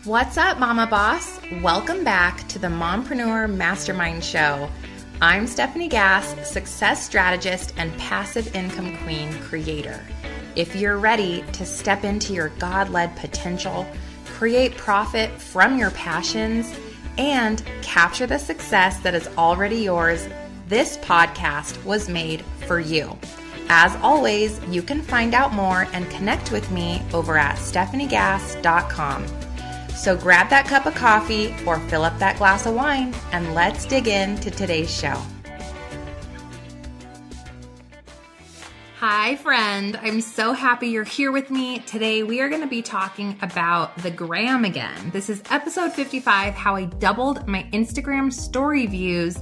What's up, Mama Boss? Welcome back to the Mompreneur Mastermind Show. I'm Stephanie Gass, success strategist and passive income queen creator. If you're ready to step into your God-led potential, create profit from your passions, and capture the success that is already yours, this podcast was made for you. As always, you can find out more and connect with me over at stephaniegass.com. So grab that cup of coffee or fill up that glass of wine and let's dig into today's show. Hi, friend. I'm so happy you're here with me. Today, we are going to be talking about the gram again. This is episode 55, how I doubled my Instagram story views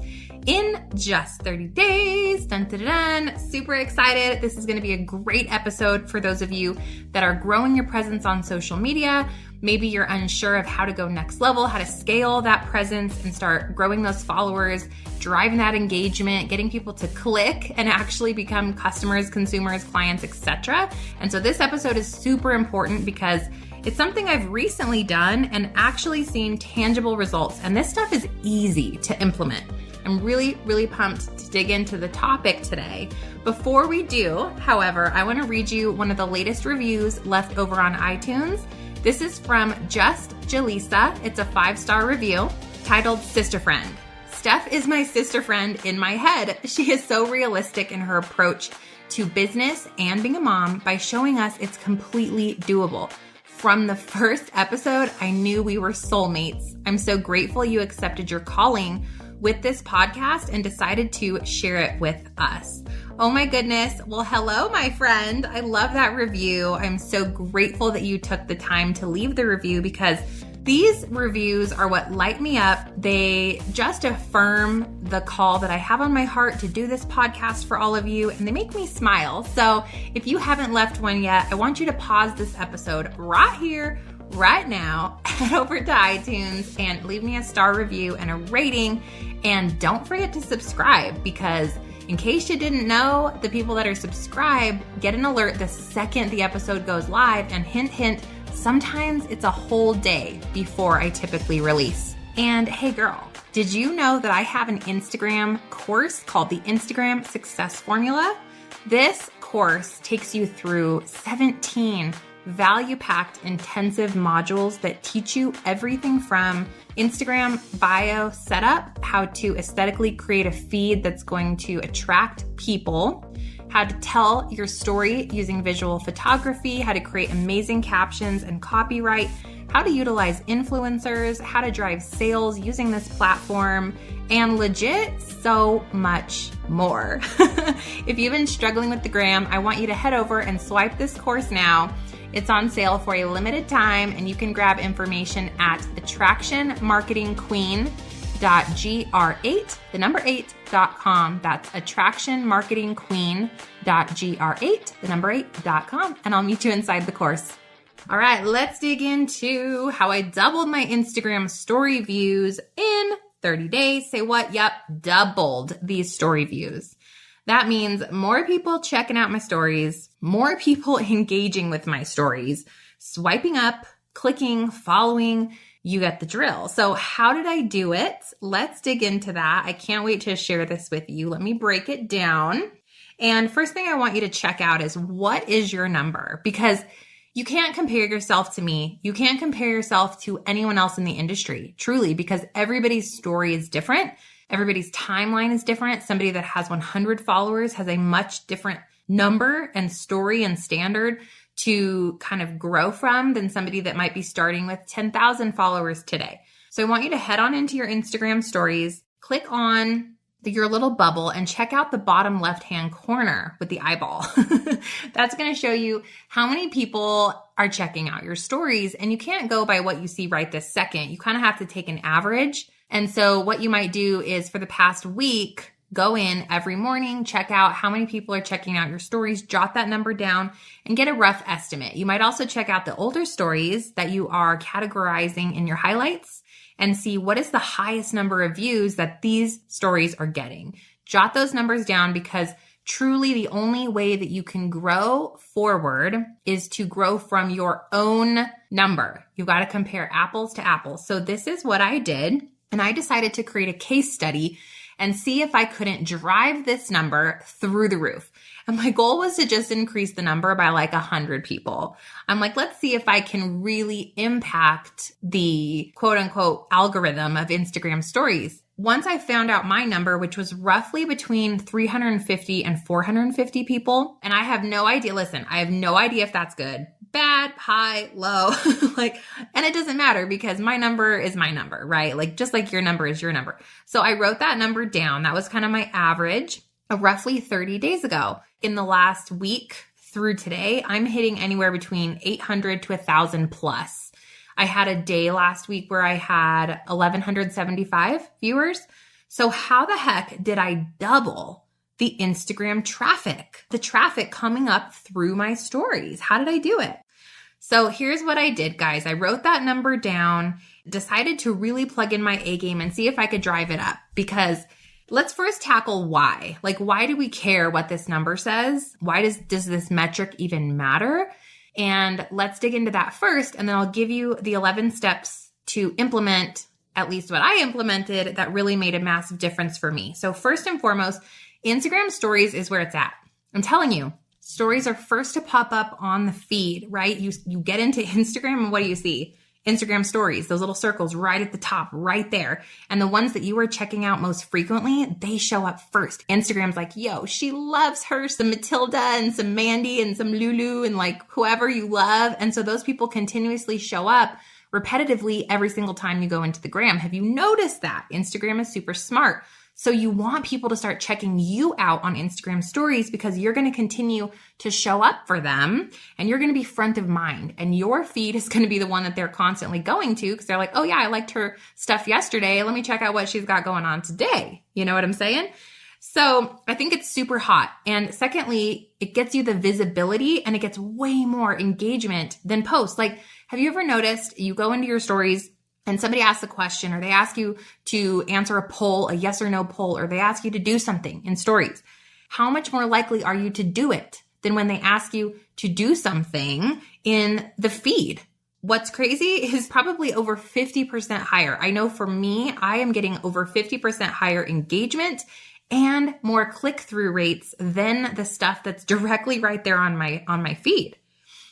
in just 30 days. Dun, dun, dun, dun. Super excited. This is going to be a great episode for those of you that are growing your presence on social media. Maybe you're unsure of how to go next level, how to scale that presence and start growing those followers, driving that engagement, getting people to click and actually become customers, consumers, clients, etc. And so this episode is super important because it's something I've recently done and actually seen tangible results. And this stuff is easy to implement. I'm really, really pumped to dig into the topic today. Before we do, however, I want to read you one of the latest reviews left over on iTunes. This is from Just Jaleesa. It's a 5-star review titled Sister Friend. Steph is my sister friend in my head. She is so realistic in her approach to business and being a mom by showing us it's completely doable. From the first episode, I knew we were soulmates. I'm so grateful you accepted your calling with this podcast and decided to share it with us. Oh my goodness. Well, hello, my friend. I love that review. I'm so grateful that you took the time to leave the review because these reviews are what light me up. They just affirm the call that I have on my heart to do this podcast for all of you, and they make me smile. So if you haven't left one yet, I want you to pause this episode right here, right now, head over to iTunes and leave me a star review and a rating. And don't forget to subscribe because in case you didn't know, the people that are subscribed get an alert the second the episode goes live. And hint, hint, sometimes it's a whole day before I typically release. And hey girl, did you know that I have an Instagram course called the Instagram Success Formula? This course takes you through 17 value-packed intensive modules that teach you everything from Instagram bio setup, how to aesthetically create a feed that's going to attract people, how to tell your story using visual photography, how to create amazing captions and copyright, how to utilize influencers, how to drive sales using this platform, and legit so much more. If you've been struggling with the gram, I want you to head over and swipe this course now. It's on sale for a limited time, and you can grab information at attractionmarketingqueen.gr8, the number 8.com. That's attractionmarketingqueen.gr8, the number 8.com, and I'll meet you inside the course. All right, let's dig into how I doubled my Instagram story views in 30 days. Say what? Yep, doubled these story views. That means more people checking out my stories, more people engaging with my stories, swiping up, clicking, following, you get the drill. So how did I do it? Let's dig into that. I can't wait to share this with you. Let me break it down. And first thing I want you to check out is what is your number? Because you can't compare yourself to me. You can't compare yourself to anyone else in the industry, truly, because everybody's story is different. Everybody's timeline is different. Somebody that has 100 followers has a much different number and story and standard to kind of grow from than somebody that might be starting with 10,000 followers today. So I want you to head on into your Instagram stories, click on your little bubble and check out the bottom left-hand corner with the eyeball. That's going to show you how many people are checking out your stories. And you can't go by what you see right this second. You kind of have to take an average. And so what you might do is for the past week, go in every morning, check out how many people are checking out your stories, jot that number down, and get a rough estimate. You might also check out the older stories that you are categorizing in your highlights and see what is the highest number of views that these stories are getting. Jot those numbers down because Truly, the only way that you can grow forward is to grow from your own number. You got to compare apples to apples. So this is what I did. And I decided to create a case study and see if I couldn't drive this number through the roof. And my goal was to just increase the number by like 100 people. I'm like, let's see if I can really impact the quote unquote algorithm of Instagram stories. Once I found out my number, which was roughly between 350 and 450 people, and I have no idea, listen, I have no idea if that's good, bad, high, low, and it doesn't matter because my number is my number, right? Like just like your number is your number. So I wrote that number down. That was kind of my average roughly 30 days ago. In the last week through today, I'm hitting anywhere between 800 to 1,000 plus. I had a day last week where I had 1,175 viewers. So how the heck did I double the Instagram traffic? The traffic coming up through my stories. How did I do it? So here's what I did, guys. I wrote that number down, decided to really plug in my A game and see if I could drive it up, because let's first tackle why. Like, why do we care what this number says? Why does this metric even matter? And let's dig into that first, and then I'll give you the 11 steps to implement at least what I implemented that really made a massive difference for me. So first and foremost, Instagram stories is where it's at. I'm telling you, stories are first to pop up on the feed, right? You get into Instagram and what do you see? Instagram stories, those little circles right at the top, right there. And the ones that you are checking out most frequently, they show up first. Instagram's like, yo, she loves her some Matilda and some Mandy and some Lulu and like whoever you love. And so those people continuously show up repetitively every single time you go into the gram. Have you noticed that? Instagram is super smart. So you want people to start checking you out on Instagram stories because you're going to continue to show up for them and you're going to be front of mind, and your feed is going to be the one that they're constantly going to because they're like, oh yeah, I liked her stuff yesterday. Let me check out what she's got going on today. You know what I'm saying? So I think it's super hot. And secondly, it gets you the visibility and it gets way more engagement than posts. Like, have you ever noticed you go into your stories and somebody asks a question, or they ask you to answer a poll, a yes or no poll, or they ask you to do something in stories? How much more likely are you to do it than when they ask you to do something in the feed? What's crazy is probably over 50% higher. I know for me, I am getting over 50% higher engagement and more click-through rates than the stuff that's directly right there on my feed.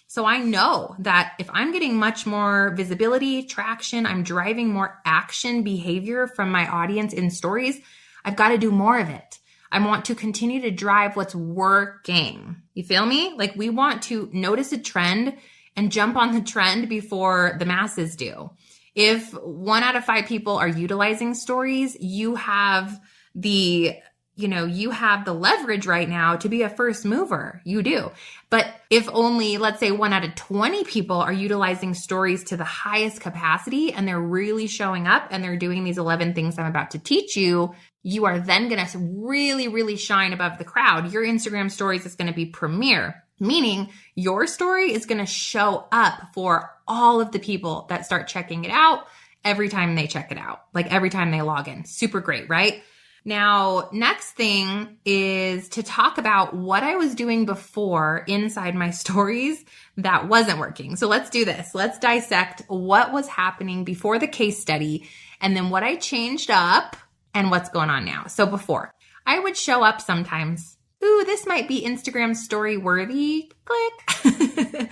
So I know that if I'm getting much more visibility, traction, I'm driving more action behavior from my audience in stories, I've got to do more of it. I want to continue to drive what's working. You feel me? Like, we want to notice a trend and jump on the trend before the masses do. If 1 out of 5 people are utilizing stories, you have the leverage right now to be a first mover. You do. But if only, let's say 1 out of 20 people are utilizing stories to the highest capacity and they're really showing up and they're doing these 11 things I'm about to teach you, you are then going to really, really shine above the crowd. Your Instagram stories is going to be premier, meaning your story is going to show up for all of the people that start checking it out every time they check it out, like every time they log in. Super great, right? Now, next thing is to talk about what I was doing before inside my stories that wasn't working. So let's do this. Let's dissect what was happening before the case study and then what I changed up and what's going on now. So before, I would show up sometimes. Ooh, this might be Instagram story worthy. Click.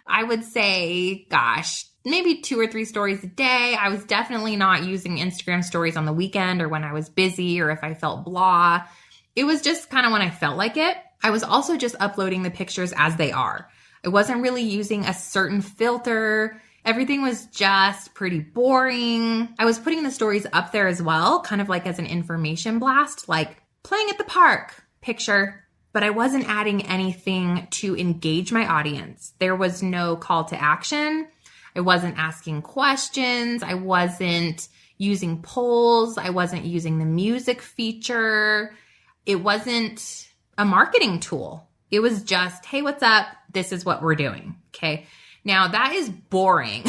I would say, gosh, maybe 2 or 3 stories a day. I was definitely not using Instagram stories on the weekend or when I was busy or if I felt blah. It was just kind of when I felt like it. I was also just uploading the pictures as they are. I wasn't really using a certain filter. Everything was just pretty boring. I was putting the stories up there as well, kind of like as an information blast, like playing at the park picture. But I wasn't adding anything to engage my audience. There was no call to action. I wasn't asking questions. I wasn't using polls. I wasn't using the music feature. It wasn't a marketing tool. It was just, hey, what's up? This is what we're doing. Okay. Now that is boring.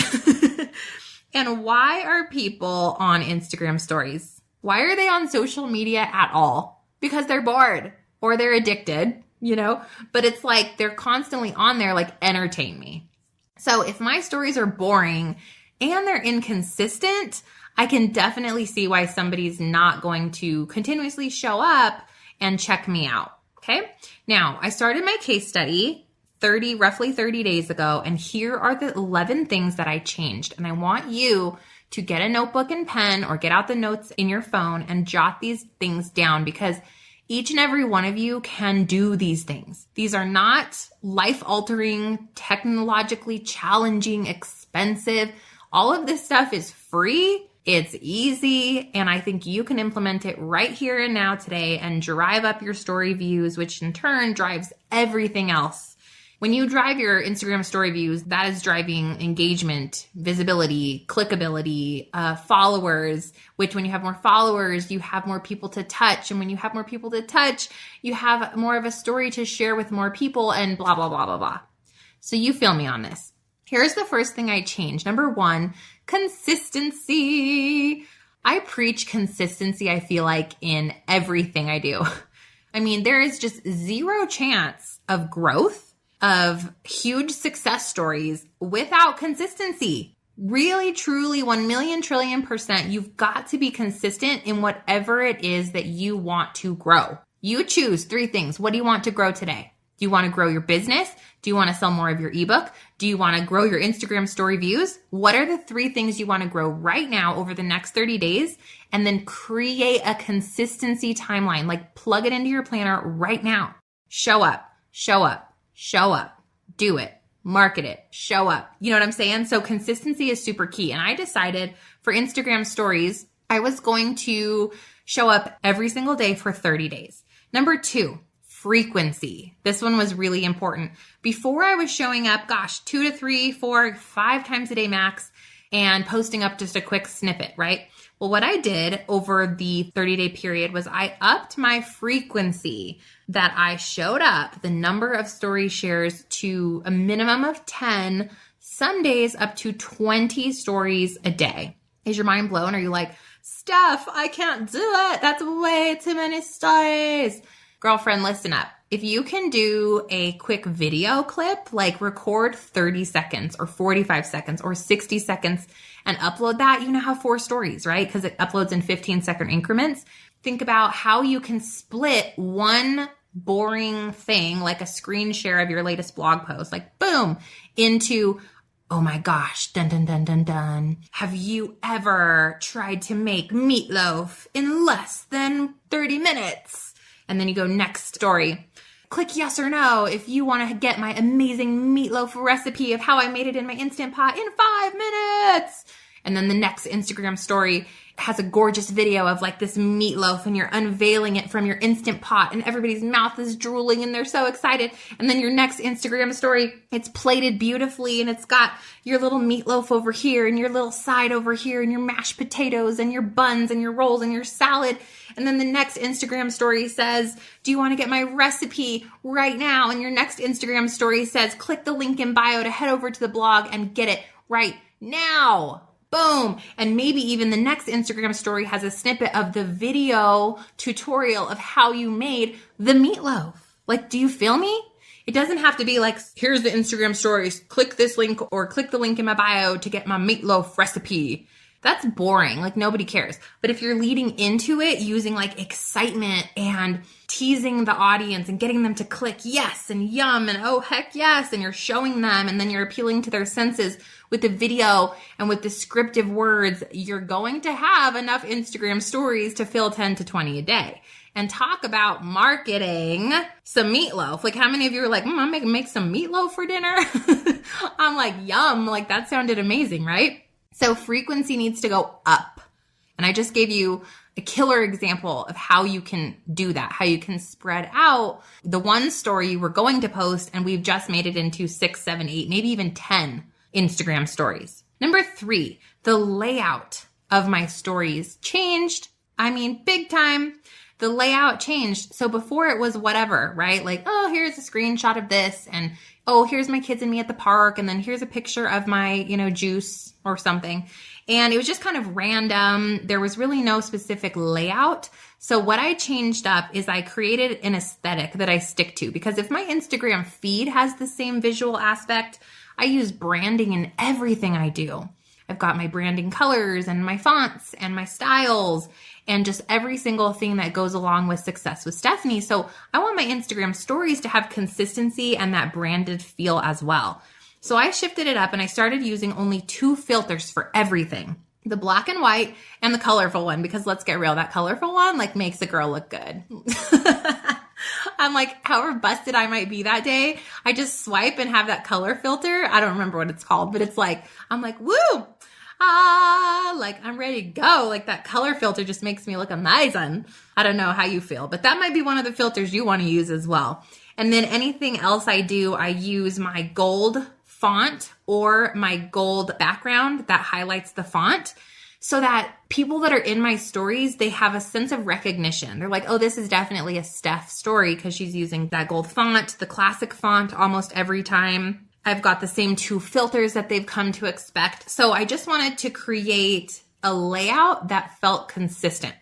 And why are people on Instagram stories? Why are they on social media at all? Because they're bored. or they're addicted, but it's like they're constantly on there, like, entertain me. So if my stories are boring and they're inconsistent, I can definitely see why somebody's not going to continuously show up and check me out. Okay. Now, I started my case study roughly 30 days ago, and here are the 11 things that I changed. And I want you to get a notebook and pen or get out the notes in your phone and jot these things down, because each and every one of you can do these things. These are not life-altering, technologically challenging, expensive. All of this stuff is free. It's easy, and I think you can implement it right here and now today and drive up your story views, which in turn drives everything else. When you drive your Instagram story views, that is driving engagement, visibility, clickability, followers, which when you have more followers, you have more people to touch. And when you have more people to touch, you have more of a story to share with more people and blah, blah, blah, blah, blah. So you feel me on this. Here's the first thing I changed. Number 1, consistency. I preach consistency, I feel like, in everything I do. I mean, there is just zero chance of growth, of huge success stories without consistency. Really, truly, 1,000,000,000,000,000%, you've got to be consistent in whatever it is that you want to grow. You choose 3 things. What do you want to grow today? Do you want to grow your business? Do you want to sell more of your ebook? Do you want to grow your Instagram story views? What are the 3 things you want to grow right now over the next 30 days? And then create a consistency timeline, like plug it into your planner right now. Show up, show up, show up, do it, market it, show up. You know what I'm saying? So consistency is super key. And I decided for Instagram stories, I was going to show up every single day for 30 days. Number 2, frequency. This one was really important. Before I was showing up, 2 to 3, 4, 5 times a day max and posting up just a quick snippet, right? Well, what I did over the 30-day period was I upped my frequency that I showed up, the number of story shares, to a minimum of 10, some days up to 20 stories a day. Is your mind blown? Are you like, Stef, I can't do it. That's way too many stories. Girlfriend, listen up. If you can do a quick video clip, like record 30 seconds or 45 seconds or 60 seconds and upload that, you now have 4 stories, right? Because it uploads in 15-second increments. Think about how you can split one boring thing, like a screen share of your latest blog post, like boom, into, oh my gosh, dun, dun, dun, dun, dun. Have you ever tried to make meatloaf in less than 30 minutes? And then you go next story. Click yes or no if you want to get my amazing meatloaf recipe of how I made it in my Instant Pot in 5 minutes. And then the next Instagram story has a gorgeous video of like this meatloaf and you're unveiling it from your Instant Pot and everybody's mouth is drooling and they're so excited. And then your next Instagram story, it's plated beautifully and it's got your little meatloaf over here and your little side over here and your mashed potatoes and your buns and your rolls and your salad. And then the next Instagram story says, do you want to get my recipe right now? And your next Instagram story says, click the link in bio to head over to the blog and get it right now. Boom. And maybe even the next Instagram story has a snippet of the video tutorial of how you made the meatloaf. Like, do you feel me? It doesn't have to be like, here's the Instagram stories, click this link or click the link in my bio to get my meatloaf recipe. That's boring. Like, nobody cares. But if you're leading into it using like excitement and teasing the audience and getting them to click yes and yum and oh heck yes, and you're showing them and then you're appealing to their senses with the video and with descriptive words, you're going to have enough Instagram stories to fill 10 to 20 a day. And talk about marketing some meatloaf. Like, how many of you are like, I'm going to make some meatloaf for dinner? I'm like, yum. Like, that sounded amazing, right? So frequency needs to go up. And I just gave you a killer example of how you can do that, how you can spread out the one story you were going to post, and we've just made it into 6, 7, 8, maybe even 10 Instagram stories. Number 3, the layout of my stories changed. I mean, big time. the layout changed. So before it was whatever, right? Like, oh, here's a screenshot of this, and oh, here's my kids and me at the park, and then here's a picture of my, juice or something. And it was just kind of random. There was really no specific layout. So what I changed up is I created an aesthetic that I stick to, because if my Instagram feed has the same visual aspect, I use branding in everything I do. I've got my branding colors and my fonts and my styles and just every single thing that goes along with Success with Stephanie. So I want my Instagram stories to have consistency and that branded feel as well. So I shifted it up and I started using only 2 filters for everything. The black and white and the colorful one, because let's get real, that colorful one makes a girl look good. I'm like, however busted I might be that day, I just swipe and have that color filter. I don't remember what it's called, but it's like, I'm like, woo, I'm ready to go. That color filter just makes me look amazing. I don't know how you feel, but that might be one of the filters you want to use as well. And then anything else I do, I use my gold font or my gold background that highlights the font, so that people that are in my stories, they have a sense of recognition. They're like, oh, this is definitely a Stef story because she's using that gold font, the classic font almost every time. I've got the same 2 filters that they've come to expect. So I just wanted to create a layout that felt consistent.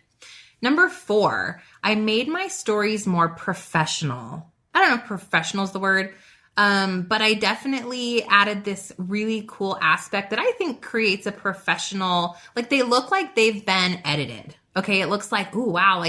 Number 4, I made my stories more professional. I don't know if professional is the word, but I definitely added this really cool aspect that I think creates a professional, they look like they've been edited. Okay. It looks like, ooh, wow.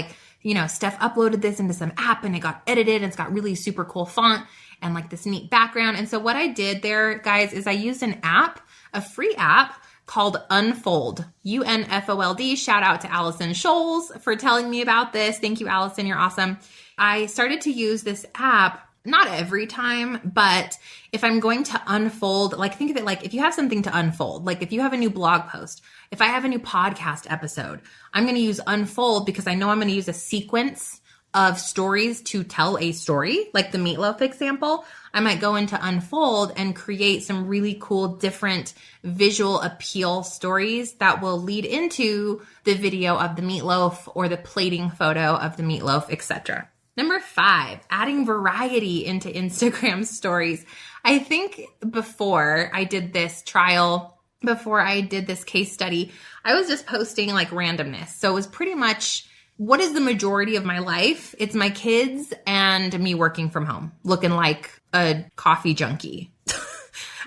Steph uploaded this into some app and it got edited and it's got really super cool font and this neat background. And so what I did there, guys, is I used an app, a free app called Unfold, Unfold. Shout out to Allison Scholes for telling me about this. Thank you, Allison. You're awesome. I started to use this app. Not every time, but if I'm going to unfold, think of it like if you have something to unfold, if you have a new blog post, if I have a new podcast episode, I'm going to use Unfold because I know I'm going to use a sequence of stories to tell a story, like the meatloaf example. I might go into Unfold and create some really cool, different visual appeal stories that will lead into the video of the meatloaf or the plating photo of the meatloaf, etc. Number 5, adding variety into Instagram stories. I think before I did this trial, before I did this case study, I was just posting randomness. So it was pretty much, what is the majority of my life? It's my kids and me working from home, looking like a coffee junkie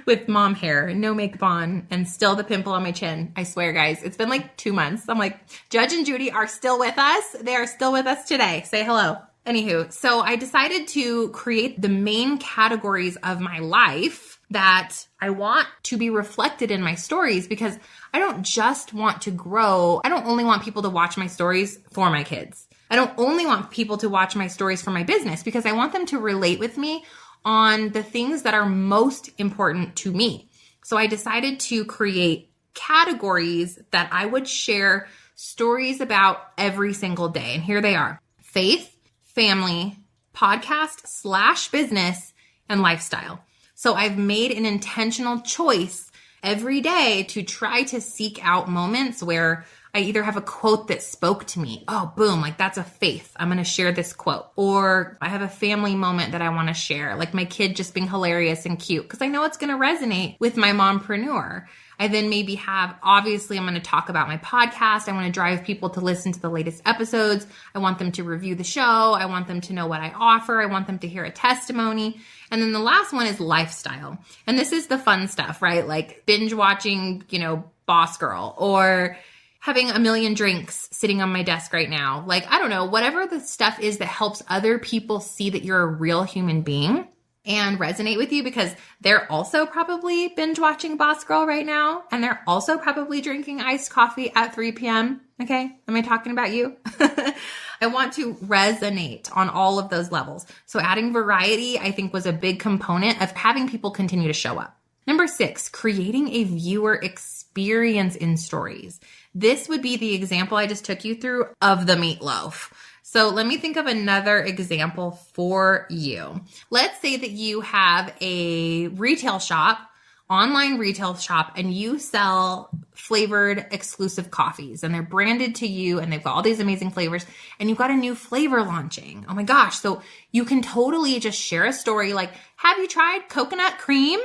with mom hair, no makeup on, and still the pimple on my chin. I swear, guys, it's been 2 months. I'm like, Judge and Judy are still with us. They are still with us today. Say hello. Anywho, so I decided to create the main categories of my life that I want to be reflected in my stories, because I don't just want to grow. I don't only want people to watch my stories for my kids. I don't only want people to watch my stories for my business, because I want them to relate with me on the things that are most important to me. So I decided to create categories that I would share stories about every single day. And here they are: faith, family, podcast/business, and lifestyle. So I've made an intentional choice every day to try to seek out moments where I either have a quote that spoke to me. Oh, boom, that's a faith. I'm going to share this quote. Or I have a family moment that I want to share, like my kid just being hilarious and cute, because I know it's going to resonate with my mompreneur. I then maybe obviously I'm going to talk about my podcast. I want to drive people to listen to the latest episodes. I want them to review the show. I want them to know what I offer. I want them to hear a testimony. And then the last one is lifestyle. And this is the fun stuff, right? Like binge watching, Boss Girl, or having a million drinks sitting on my desk right now. I don't know, whatever the stuff is that helps other people see that you're a real human being and resonate with you, because they're also probably binge watching Boss Girl right now. And they're also probably drinking iced coffee at 3 p.m. Okay. Am I talking about you? I want to resonate on all of those levels. So adding variety, I think, was a big component of having people continue to show up. Number 6, creating a viewer experience in stories. This would be the example I just took you through of the meatloaf. So let me think of another example for you. Let's say that you have a retail shop online retail shop and you sell flavored exclusive coffees and they're branded to you and they've got all these amazing flavors and you've got a new flavor launching. Oh my gosh. So you can totally just share a story like, have you tried coconut cream?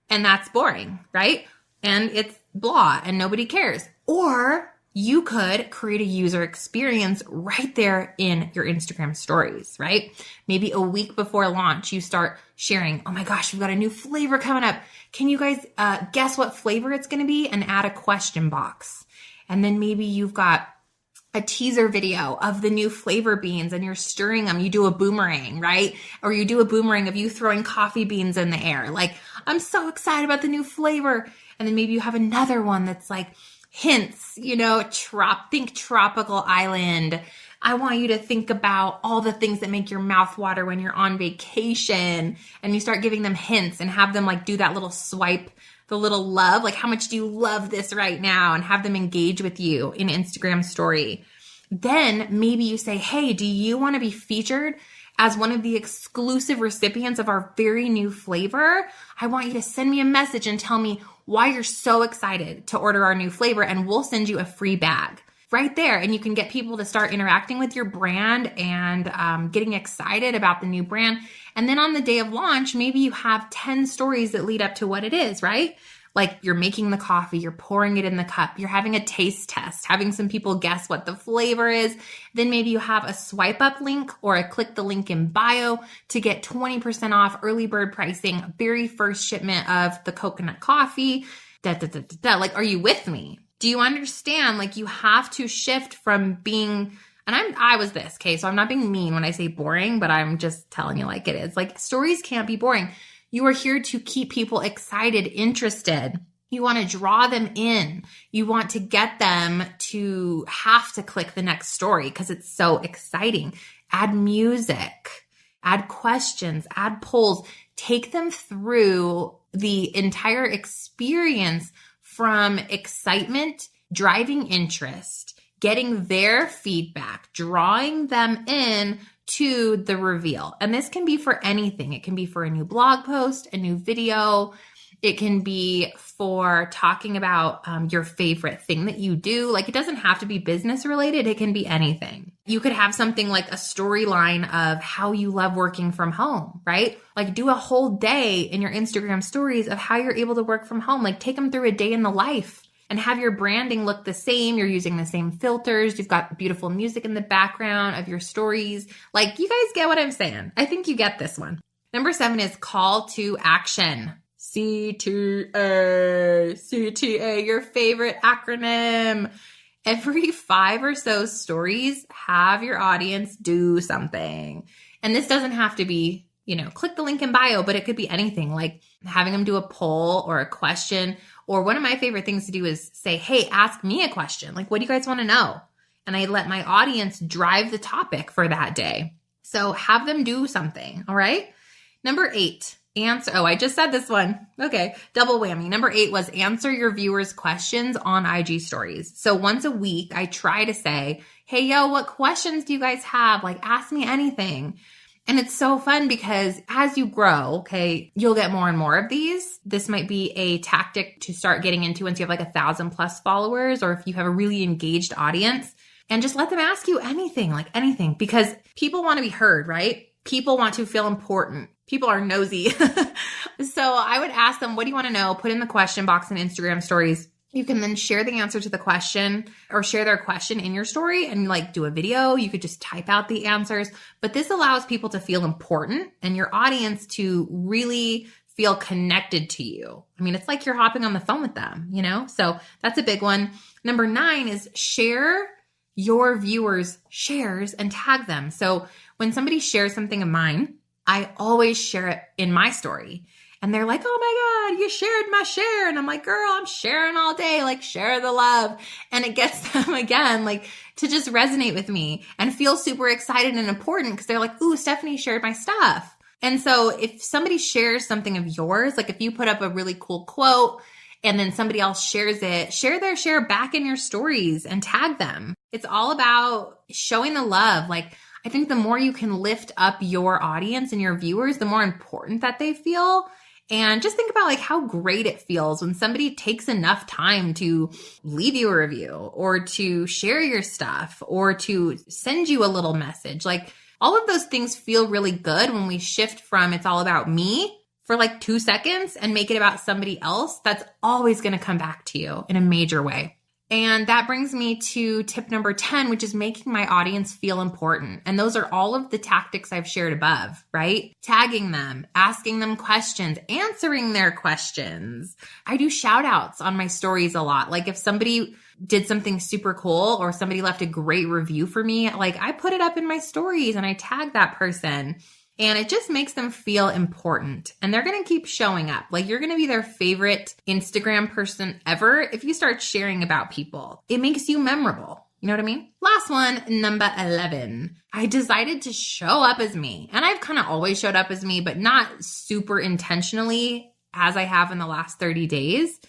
And that's boring, right? And it's blah and nobody cares. Or you could create a user experience right there in your Instagram stories, right? Maybe a week before launch, you start sharing, oh my gosh, we've got a new flavor coming up. Can you guys guess what flavor it's going to be? And add a question box. And then maybe you've got a teaser video of the new flavor beans and you're stirring them. You do a boomerang, right? Or you do a boomerang of you throwing coffee beans in the air. Like, I'm so excited about the new flavor. And then maybe you have another one that's like, hints, think tropical island. I want you to think about all the things that make your mouth water when you're on vacation. And you start giving them hints and have them like do that little swipe, the little love, like how much do you love this right now? And have them engage with you in Instagram story. Then maybe you say, hey, do you want to be featured as one of the exclusive recipients of our very new flavor? I want you to send me a message and tell me why you're so excited to order our new flavor, and we'll send you a free bag right there. And you can get people to start interacting with your brand and getting excited about the new brand. And then on the day of launch, maybe you have 10 stories that lead up to what it is, right? Like you're making the coffee, you're pouring it in the cup, you're having a taste test, having some people guess what the flavor is. Then maybe you have a swipe up link or a click the link in bio to get 20% off early bird pricing, very first shipment of the coconut coffee. Like, are you with me? Do you understand? Like you have to shift from being, and I was this, okay? So I'm not being mean when I say boring, but I'm just telling you like it is. Like stories can't be boring. You are here to keep people excited, interested. You want to draw them in. You want to get them to have to click the next story because it's so exciting. Add music, add questions, add polls. Take them through the entire experience from excitement, driving interest, getting their feedback, drawing them in to the reveal. And this can be for anything. It can be for a new blog post, a new video. It can be for talking about your favorite thing that you do. Like it doesn't have to be business related. It can be anything. You could have something like a storyline of how you love working from home, right? Like do a whole day in your Instagram stories of how you're able to work from home. Like take them through a day in the life. And have your branding look the same. You're using the same filters. You've got beautiful music in the background of your stories. Like, you guys get what I'm saying. I think you get this one. Number 7 is call to action. CTA, your favorite acronym. Every 5 or so stories, have your audience do something. And this doesn't have to be, click the link in bio, but it could be anything like having them do a poll or a question. Or one of my favorite things to do is say, hey, ask me a question. Like, what do you guys want to know? And I let my audience drive the topic for that day. So have them do something. All right. Number 8, answer. Oh, I just said this one. Okay. Double whammy. Number 8 was answer your viewers' questions on IG stories. So once a week, I try to say, hey, yo, what questions do you guys have? Like, ask me anything. And it's so fun because as you grow, okay, you'll get more and more of these. This might be a tactic to start getting into once you have like 1,000+ followers, or if you have a really engaged audience, and just let them ask you anything, like anything, because people want to be heard, right? People want to feel important. People are nosy. So I would ask them, what do you want to know? Put in the question box in Instagram stories. You can then share the answer to the question or share their question in your story and like do a video. You could just type out the answers, but this allows people to feel important and your audience to really feel connected to you. I mean, it's like you're hopping on the phone with them, So that's a big one. Number 9 is share your viewers' shares and tag them. So when somebody shares something of mine, I always share it in my story. And they're like, oh my God, you shared my share. And I'm like, girl, I'm sharing all day. Like, share the love. And it gets them again, like to just resonate with me and feel super excited and important because they're like, ooh, Stephanie shared my stuff. And so if somebody shares something of yours, like if you put up a really cool quote and then somebody else shares it, share their share back in your stories and tag them. It's all about showing the love. Like, I think the more you can lift up your audience and your viewers, the more important that they feel. And just think about like how great it feels when somebody takes enough time to leave you a review or to share your stuff or to send you a little message. Like all of those things feel really good when we shift from it's all about me for like 2 seconds and make it about somebody else. That's always going to come back to you in a major way. And that brings me to tip number 10, which is making my audience feel important. And those are all of the tactics I've shared above, right? Tagging them, asking them questions, answering their questions. I do shout outs on my stories a lot. Like if somebody did something super cool or somebody left a great review for me, like I put it up in my stories and I tag that person. And it just makes them feel important. And they're going to keep showing up. Like you're going to be their favorite Instagram person ever if you start sharing about people. It makes you memorable. You know what I mean? Last one, number 11. I decided to show up as me. And I've kind of always showed up as me, but not super intentionally as I have in the last 30 days.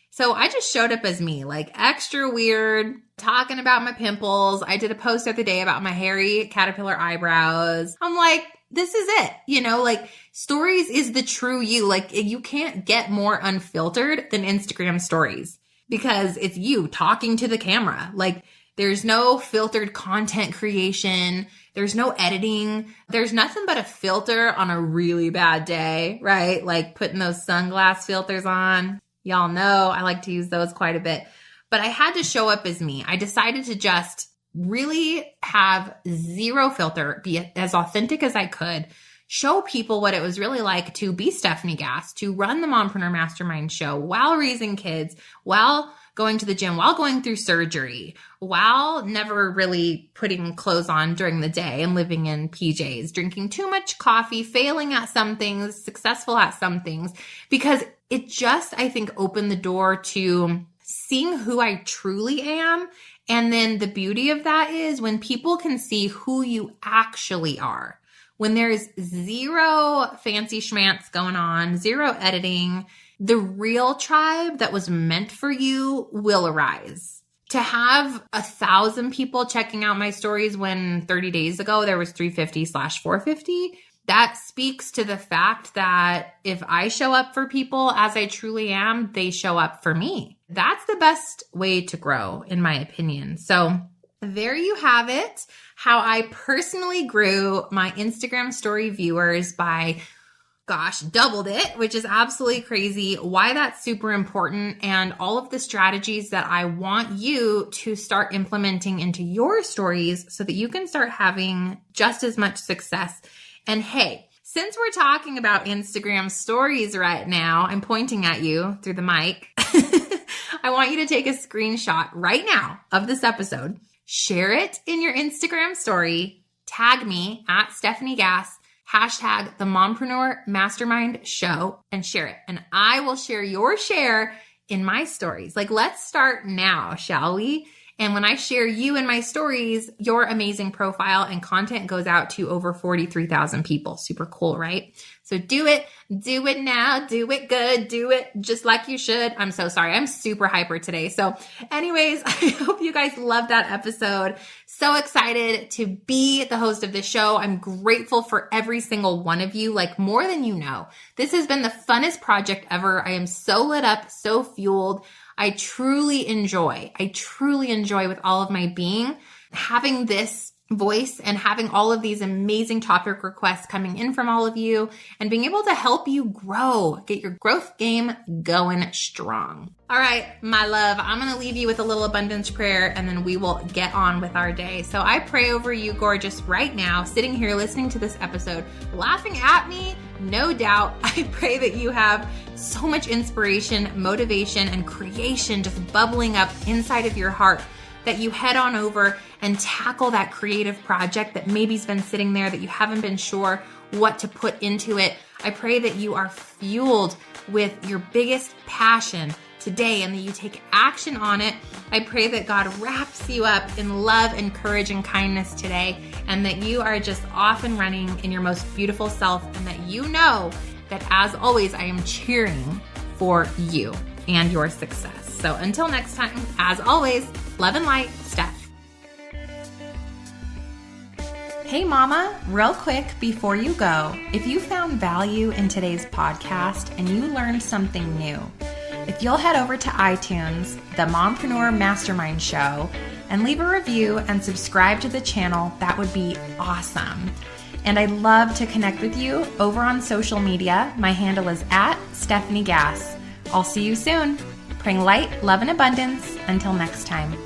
So I just showed up as me, like extra weird, talking about my pimples. I did a post the other day about my hairy caterpillar eyebrows. I'm like, this is it. You know, like stories is the true you. Like you can't get more unfiltered than Instagram stories because it's you talking to the camera. Like there's no filtered content creation. There's no editing. There's nothing but a filter on a really bad day, right? Like putting those sunglass filters on. Y'all know I like to use those quite a bit, but I had to show up as me. I decided to just really have zero filter, be as authentic as I could, show people what it was really like to be Stephanie Gass, to run the Mompreneur Mastermind show while raising kids, while going to the gym, while going through surgery, while never really putting clothes on during the day and living in PJs, drinking too much coffee, failing at some things, successful at some things, because it just, I think, opened the door to seeing who I truly am. And then the beauty of that is when people can see who you actually are, when there's zero fancy schmance going on, zero editing, the real tribe that was meant for you will arise. To have 1,000 people checking out my stories when 30 days ago there was 350/450, that speaks to the fact that if I show up for people as I truly am, they show up for me. That's the best way to grow, in my opinion. So there you have it, how I personally grew my Instagram story viewers by, doubled it, which is absolutely crazy, why that's super important, and all of the strategies that I want you to start implementing into your stories so that you can start having just as much success. And hey, since we're talking about Instagram stories right now, I'm pointing at you through the mic. I want you to take a screenshot right now of this episode, share it in your Instagram story, tag me at Stephanie Gass, hashtag the Mompreneur Mastermind Show, and share it. And I will share your share in my stories. Like, let's start now, shall we? And when I share you in my stories, your amazing profile and content goes out to over 43,000 people. Super cool, right? So do it now, do it good, do it just like you should. I'm so sorry. I'm super hyper today. So anyways, I hope you guys loved that episode. So excited to be the host of this show. I'm grateful for every single one of you, like more than you know. This has been the funnest project ever. I am so lit up, so fueled. I truly enjoy with all of my being having this voice and having all of these amazing topic requests coming in from all of you and being able to help you grow, get your growth game going strong. All right, my love, I'm going to leave you with a little abundance prayer and then we will get on with our day. So I pray over you, gorgeous, right now, sitting here listening to this episode, laughing at me, no doubt. I pray that you have so much inspiration, motivation, and creation just bubbling up inside of your heart, that you head on over and tackle that creative project that maybe's been sitting there that you haven't been sure what to put into it. I pray that you are fueled with your biggest passion today and that you take action on it. I pray that God wraps you up in love and courage and kindness today, and that you are just off and running in your most beautiful self, and that you know that as always, I am cheering for you and your success. So until next time, as always, love and light, Stef. Hey mama, real quick before you go, if you found value in today's podcast and you learned something new, if you'll head over to iTunes, the Mompreneur Mastermind Show, and leave a review and subscribe to the channel, that would be awesome. And I'd love to connect with you over on social media. My handle is @StephanieGass. I'll see you soon. Praying light, love, and abundance. Until next time.